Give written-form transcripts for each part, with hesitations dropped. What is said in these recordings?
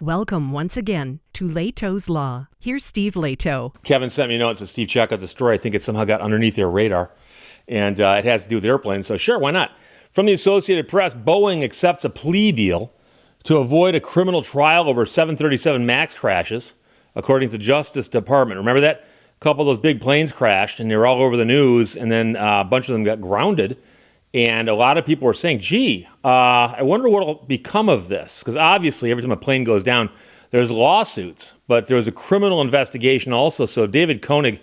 Welcome once again to Lehto's Law. Here's Steve Lehto. Kevin sent me a note that says, Steve, check out the story. I think it somehow got underneath your radar. And it has to do with airplanes. So sure, why not? From the Associated Press, Boeing accepts a plea deal to avoid a criminal trial over 737 MAX crashes, according to the Justice Department. Remember that? A couple of those big planes crashed, and they were all over the news, and then a bunch of them got grounded. And a lot of people were saying, I wonder what will become of this. Because obviously, every time a plane goes down, there's lawsuits. But there was a criminal investigation also. So David Koenig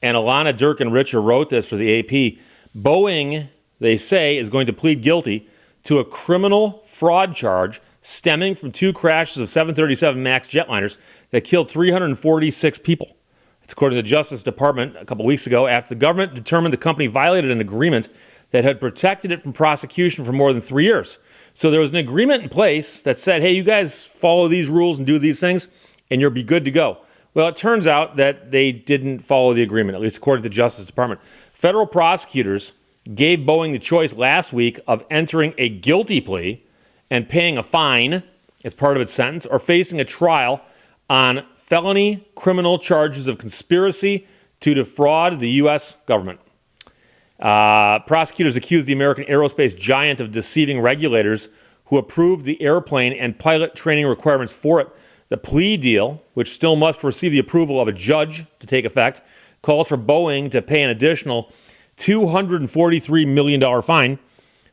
and Alana Durkin-Richer wrote this for the AP. Boeing, they say, is going to plead guilty to a criminal fraud charge stemming from two crashes of 737 MAX jetliners that killed 346 people. It's according to the Justice Department a couple weeks ago after the government determined the company violated an agreement that had protected it from prosecution for more than 3 years. So there was an agreement in place that said, hey, you guys follow these rules and do these things, and you'll be good to go. Well, it turns out that they didn't follow the agreement, at least according to the Justice Department. Federal prosecutors gave Boeing the choice last week of entering a guilty plea and paying a fine as part of its sentence, or facing a trial on felony criminal charges of conspiracy to defraud the U.S. government. Prosecutors accused the American aerospace giant of deceiving regulators who approved the airplane and pilot training requirements for it. The plea deal, which still must receive the approval of a judge to take effect, calls for Boeing to pay an additional $243 million fine.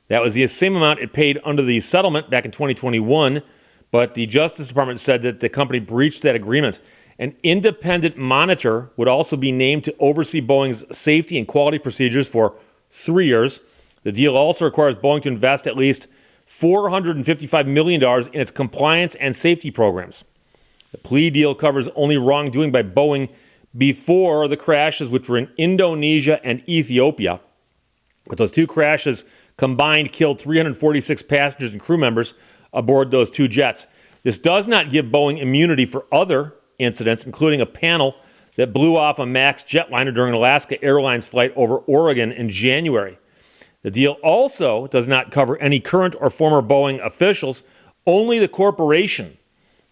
That was the same amount it paid under the settlement back in 2021, but the Justice Department said that the company breached that agreement. An independent monitor would also be named to oversee Boeing's safety and quality procedures for 3 years. The deal also requires Boeing to invest at least $455 million in its compliance and safety programs. The plea deal covers only wrongdoing by Boeing before the crashes, which were in Indonesia and Ethiopia. But those two crashes combined killed 346 passengers and crew members aboard those two jets. This does not give Boeing immunity for other incidents, including a panel that blew off a MAX jetliner during an Alaska Airlines flight over Oregon in January. The deal also does not cover any current or former Boeing officials, only the corporation.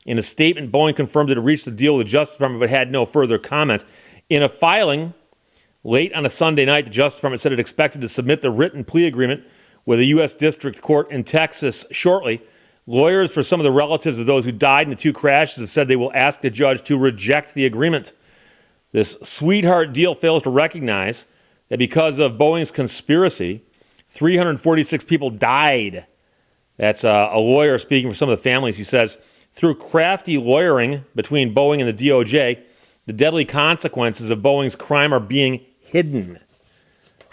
In a statement, Boeing confirmed it had reached the deal with the Justice Department but had no further comment. In a filing late on a Sunday night, the Justice Department said it expected to submit the written plea agreement with a U.S. District Court in Texas shortly. Lawyers for some of the relatives of those who died in the two crashes have said they will ask the judge to reject the agreement. This sweetheart deal fails to recognize that because of Boeing's conspiracy, 346 people died. That's a lawyer speaking for some of the families. He says, through crafty lawyering between Boeing and the DOJ, the deadly consequences of Boeing's crime are being hidden.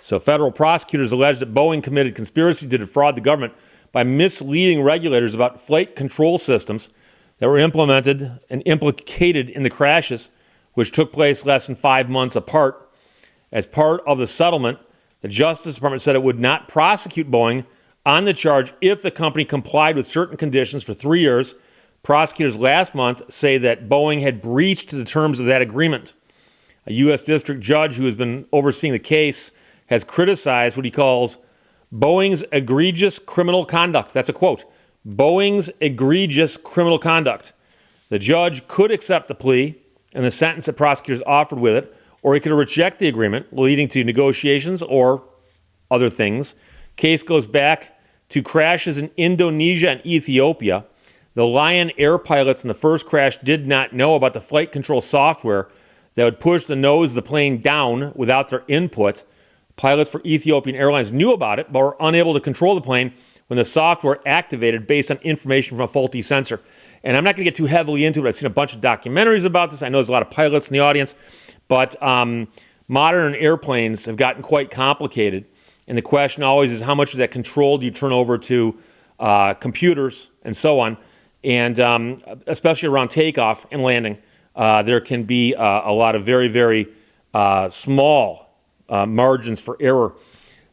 So federal prosecutors allege that Boeing committed conspiracy to defraud the government by misleading regulators about flight control systems that were implemented and implicated in the crashes, which took place less than 5 months apart. As part of the settlement, the Justice Department said it would not prosecute Boeing on the charge if the company complied with certain conditions for 3 years. Prosecutors last month say that Boeing had breached the terms of that agreement. A U.S. district judge who has been overseeing the case has criticized what he calls Boeing's egregious criminal conduct. That's a quote. Boeing's egregious criminal conduct. The judge could accept the plea and the sentence that prosecutors offered with it, or he could reject the agreement, leading to negotiations or other things. Case goes back to crashes in Indonesia and Ethiopia. The Lion Air pilots in the first crash did not know about the flight control software that would push the nose of the plane down without their input. Pilots for Ethiopian Airlines knew about it, but were unable to control the plane when the software activated based on information from a faulty sensor. And I'm not going to get too heavily into it. I've seen a bunch of documentaries about this. I know there's a lot of pilots in the audience, but modern airplanes have gotten quite complicated. And the question always is, how much of that control do you turn over to computers and so on? And especially around takeoff and landing, there can be a lot of very, very small margins for error.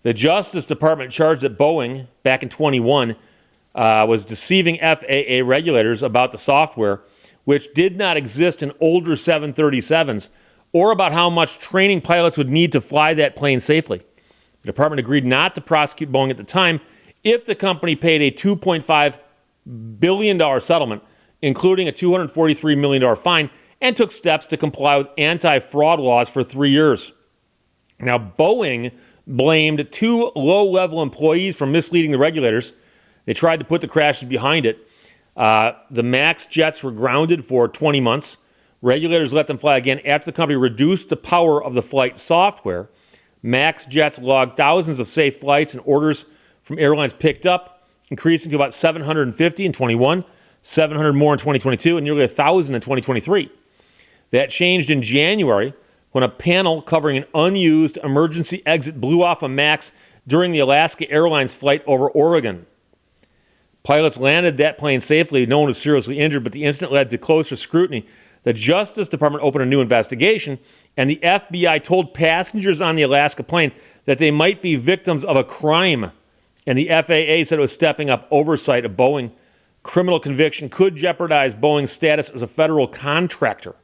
The Justice Department charged that Boeing, back in 21, was deceiving FAA regulators about the software, which did not exist in older 737s, or about how much training pilots would need to fly that plane safely. The department agreed not to prosecute Boeing at the time if the company paid a $2.5 billion settlement including a $243 million fine, and took steps to comply with anti-fraud laws for 3 years. Now, Boeing blamed 2 low-level employees for misleading the regulators. They tried to put the crashes behind it. The MAX jets were grounded for 20 months. Regulators let them fly again after the company reduced the power of the flight software. MAX jets logged thousands of safe flights, and orders from airlines picked up, increasing to about 750 in 21, 700 more in 2022, and nearly 1,000 in 2023. That changed in January when a panel covering an unused emergency exit blew off a MAX during the Alaska Airlines flight over Oregon. Pilots landed that plane safely. No one was seriously injured, but the incident led to closer scrutiny. The Justice Department opened a new investigation, and the FBI told passengers on the Alaska plane that they might be victims of a crime. And the FAA said it was stepping up oversight of Boeing. Criminal conviction could jeopardize Boeing's status as a federal contractor,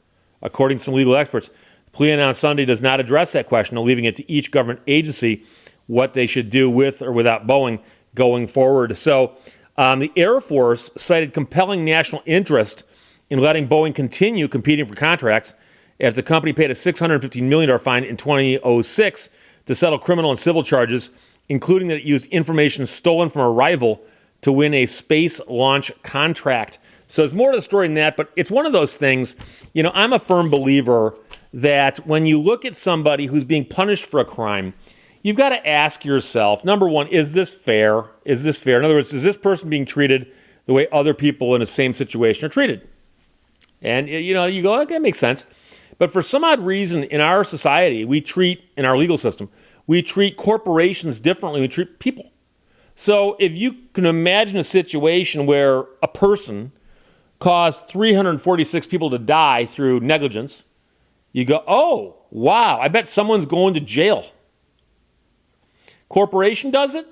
according to some legal experts. The plea announced Sunday does not address that question, leaving it to each government agency what they should do with or without Boeing going forward. So the Air Force cited compelling national interest in letting Boeing continue competing for contracts after the company paid a $615 million fine in 2006 to settle criminal and civil charges, including that it used information stolen from a rival to win a space launch contract. So there's more to the story than that, but it's one of those things. You know, I'm a firm believer that when you look at somebody who's being punished for a crime, you've got to ask yourself, number one, is this fair? Is this fair? In other words, is this person being treated the way other people in the same situation are treated? And, you know, you go, okay, that makes sense. But for some odd reason in our society, in our legal system, we treat corporations differently than we treat people. So if you can imagine a situation where a person caused 346 people to die through negligence, you go, oh, wow, I bet someone's going to jail. Corporation does it?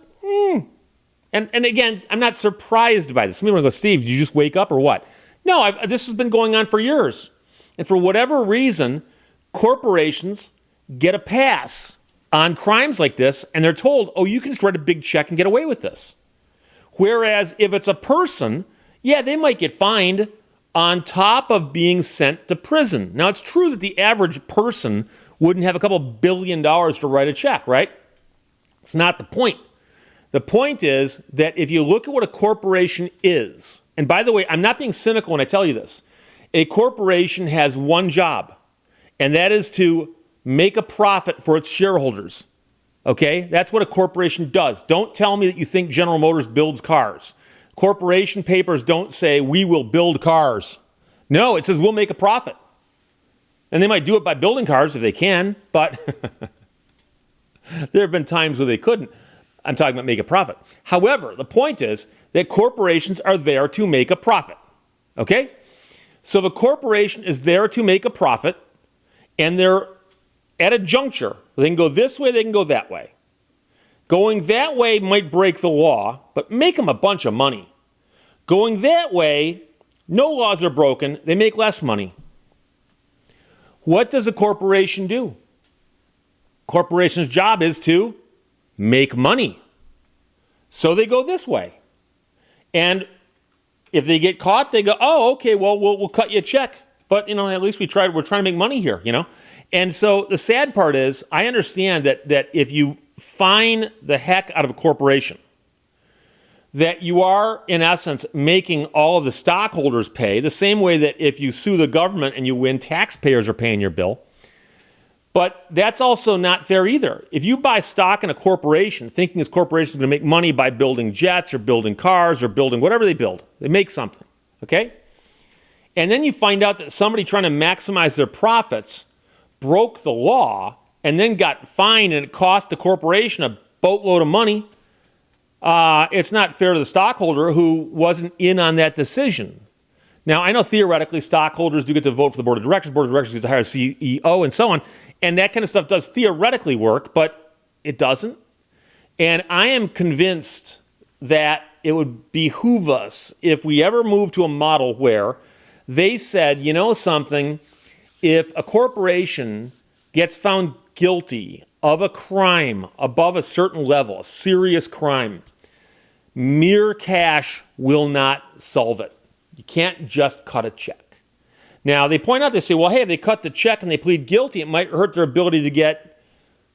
And again, I'm not surprised by this. Some people go, Steve, did you just wake up or what? No, this has been going on for years. And for whatever reason, corporations get a pass on crimes like this, and they're told, oh, you can just write a big check and get away with this. Whereas if it's a person, yeah, they might get fined on top of being sent to prison. Now, it's true that the average person wouldn't have a couple $1 billion to write a check, right? It's not the point. The point is that if you look at what a corporation is, and by the way, I'm not being cynical when I tell you this, a corporation has one job, and that is to make a profit for its shareholders. Okay? That's what a corporation does. Don't tell me that you think General Motors builds cars. Corporation papers don't say, we will build cars. No, it says we'll make a profit. And they might do it by building cars if they can, but there have been times where they couldn't. I'm talking about make a profit. However, the point is that corporations are there to make a profit. Okay? So the corporation is there to make a profit, and they're at a juncture. They can go this way, they can go that way. Going that way might break the law, but make them a bunch of money. Going that way, no laws are broken, they make less money. What does a corporation do? Corporation's job is to make money. So they go this way. And if they get caught, they go, oh, okay, well, we'll cut you a check. But, at least we're trying to make money here, And so the sad part is, I understand that if you fine the heck out of a corporation, that you are, in essence, making all of the stockholders pay, the same way that if you sue the government and you win, taxpayers are paying your bill. But that's also not fair either. If you buy stock in a corporation, thinking this corporation is going to make money by building jets or building cars or building whatever they build, they make something, okay? And then you find out that somebody trying to maximize their profits broke the law and then got fined and it cost the corporation a boatload of money. It's not fair to the stockholder who wasn't in on that decision. Now, I know theoretically stockholders do get to vote for the board of directors. Board of directors gets to hire a CEO and so on. And that kind of stuff does theoretically work, but it doesn't. And I am convinced that it would behoove us if we ever move to a model where they said, you know something, if a corporation gets found guilty of a crime above a certain level, a serious crime, mere cash will not solve it. You can't just cut a check. Now, they point out, they say, well, hey, if they cut the check and they plead guilty, it might hurt their ability to get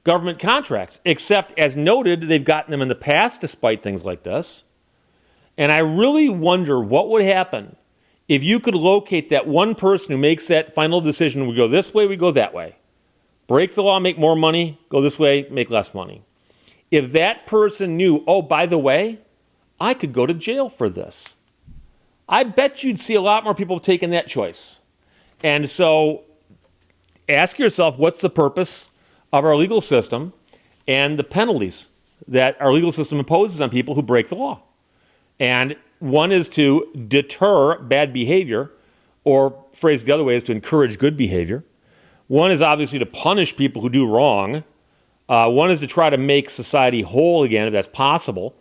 government contracts. Except, as noted, they've gotten them in the past despite things like this. And I really wonder what would happen if you could locate that one person who makes that final decision. We go this way, we go that way. Break the law, make more money. Go this way, make less money. If that person knew, oh, by the way, I could go to jail for this, I bet you'd see a lot more people taking that choice. And so ask yourself, what's the purpose of our legal system and the penalties that our legal system imposes on people who break the law? And one is to deter bad behavior, or phrased the other way is to encourage good behavior. One is obviously to punish people who do wrong. One is to try to make society whole again, if that's possible.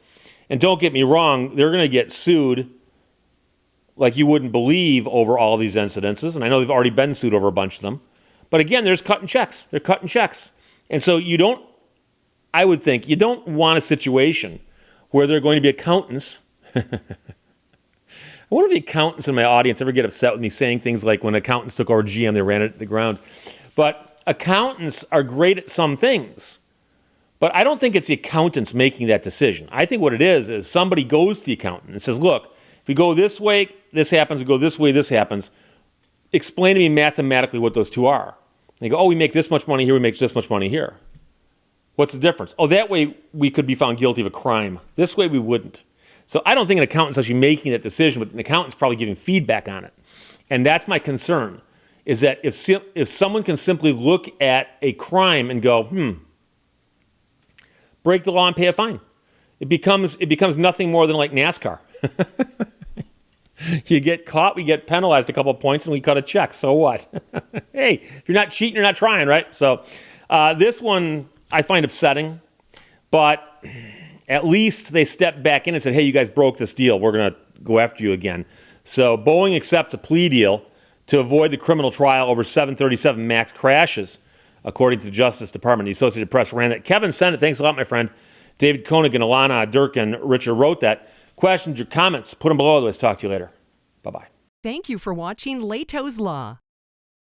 And don't get me wrong, they're going to get sued like you wouldn't believe over all these incidences. And I know they've already been sued over a bunch of them. But again, they're just cutting checks. They're cutting checks. And so I would think, you don't want a situation where there are going to be accountants. I wonder if the accountants in my audience ever get upset with me saying things like when accountants took over GM, they ran it to the ground. But accountants are great at some things. But I don't think it's the accountants making that decision. I think what it is somebody goes to the accountant and says, look, if we go this way, this happens. We go this way, this happens. Explain to me mathematically what those two are. And they go, oh, we make this much money here, we make this much money here. What's the difference? Oh, that way we could be found guilty of a crime. This way we wouldn't. So I don't think an accountant's actually making that decision, but an accountant's probably giving feedback on it. And that's my concern, is that if someone can simply look at a crime and go, break the law and pay a fine, it becomes nothing more than like NASCAR. You get caught, we get penalized a couple of points, and we cut a check. So what? Hey, if you're not cheating, you're not trying, right? So this one I find upsetting, but at least they stepped back in and said, hey, you guys broke this deal. We're going to go after you again. So Boeing accepts a plea deal to avoid the criminal trial over 737 MAX crashes, according to the Justice Department. The Associated Press ran that. Kevin sent it. Thanks a lot, my friend. David Koenig and Alana, Dirk, and Richard wrote that. Questions or comments, put them below. Otherwise, talk to you later. Bye-bye. Thank you for watching Lehto's Law.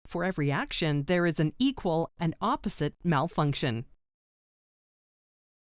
For every action, there is an equal and opposite malfunction.